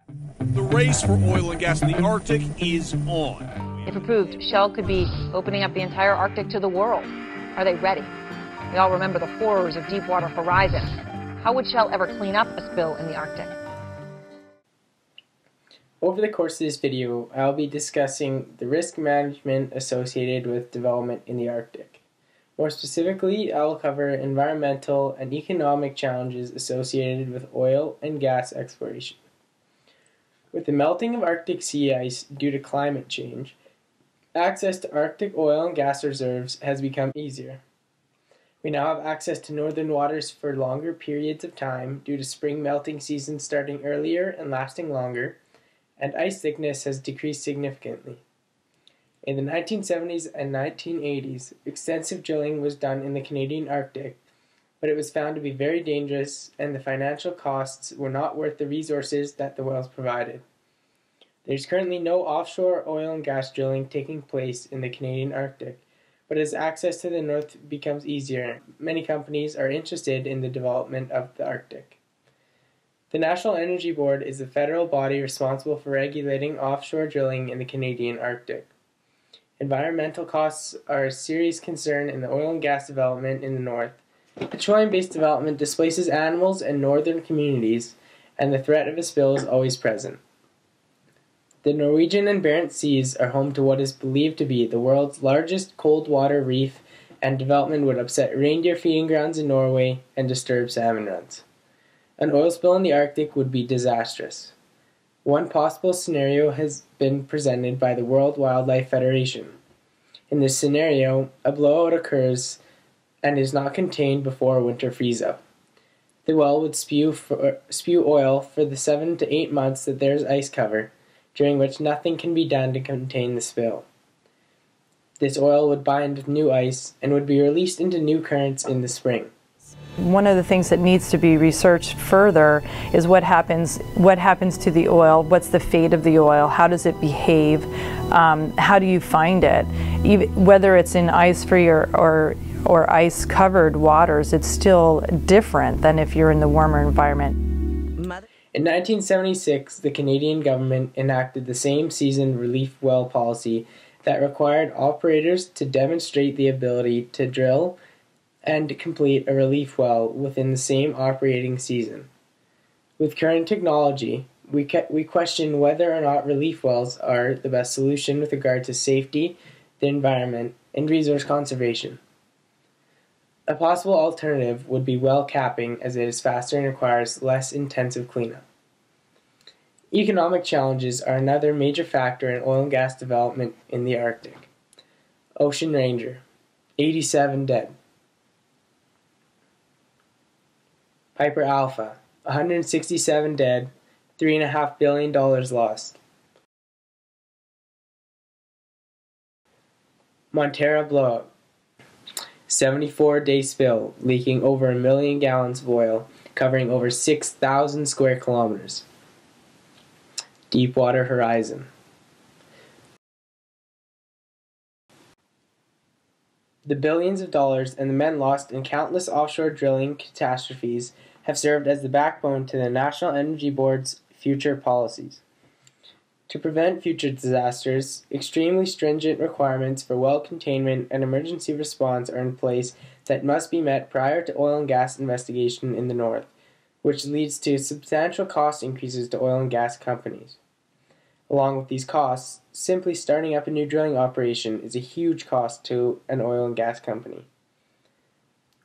The race for oil and gas in the Arctic is on. If approved, Shell could be opening up the entire Arctic to the world. Are they ready? We all remember the horrors of Deepwater Horizon. How would Shell ever clean up a spill in the Arctic? Over the course of this video, I'll be discussing the risk management associated with development in the Arctic. More specifically, I will cover environmental and economic challenges associated with oil and gas exploration. With the melting of Arctic sea ice due to climate change, access to Arctic oil and gas reserves has become easier. We now have access to northern waters for longer periods of time due to spring melting seasons starting earlier and lasting longer, and ice thickness has decreased significantly. In the 1970s and 1980s, extensive drilling was done in the Canadian Arctic, but it was found to be very dangerous and the financial costs were not worth the resources that the wells provided. There is currently no offshore oil and gas drilling taking place in the Canadian Arctic, but as access to the north becomes easier, many companies are interested in the development of the Arctic. The National Energy Board is the federal body responsible for regulating offshore drilling in the Canadian Arctic. Environmental costs are a serious concern in the oil and gas development in the north. Petroleum-based development displaces animals and northern communities, and the threat of a spill is always present. The Norwegian and Barents Seas are home to what is believed to be the world's largest cold water reef, and development would upset reindeer feeding grounds in Norway and disturb salmon runs. An oil spill in the Arctic would be disastrous. One possible scenario has been presented by the World Wildlife Federation. In this scenario, a blowout occurs and is not contained before a winter freeze-up. The well would spew oil for the 7 to 8 months that there is ice cover, during which nothing can be done to contain the spill. This oil would bind with new ice and would be released into new currents in the spring. One of the things that needs to be researched further is what happens to the oil, what's the fate of the oil, how does it behave, how do you find it? Whether it's in ice-free or ice-covered waters, it's still different than if you're in the warmer environment. In 1976, the Canadian government enacted the same season relief well policy that required operators to demonstrate the ability to drill and complete a relief well within the same operating season. With current technology, we question whether or not relief wells are the best solution with regard to safety, the environment, and resource conservation. A possible alternative would be well capping, as it is faster and requires less intensive cleanup. Economic challenges are another major factor in oil and gas development in the Arctic. Ocean Ranger, 87 dead. Piper Alpha, 167 dead, $3.5 billion lost. Montara blowout, 74-day spill, leaking over 1 million gallons of oil, covering over 6,000 square kilometers. Deepwater Horizon. The billions of dollars and the men lost in countless offshore drilling catastrophes have served as the backbone to the National Energy Board's future policies. To prevent future disasters, extremely stringent requirements for well containment and emergency response are in place that must be met prior to oil and gas investigation in the north, which leads to substantial cost increases to oil and gas companies. Along with these costs, simply starting up a new drilling operation is a huge cost to an oil and gas company.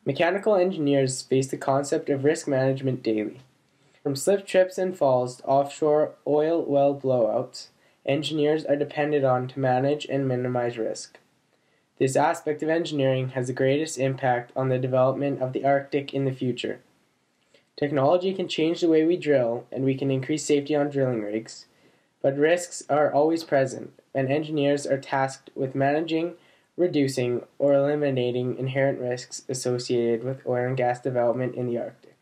Mechanical engineers face the concept of risk management daily. From slip trips and falls to offshore oil well blowouts, engineers are depended on to manage and minimize risk. This aspect of engineering has the greatest impact on the development of the Arctic in the future. Technology can change the way we drill, and we can increase safety on drilling rigs, but risks are always present, and engineers are tasked with managing, reducing, or eliminating inherent risks associated with oil and gas development in the Arctic.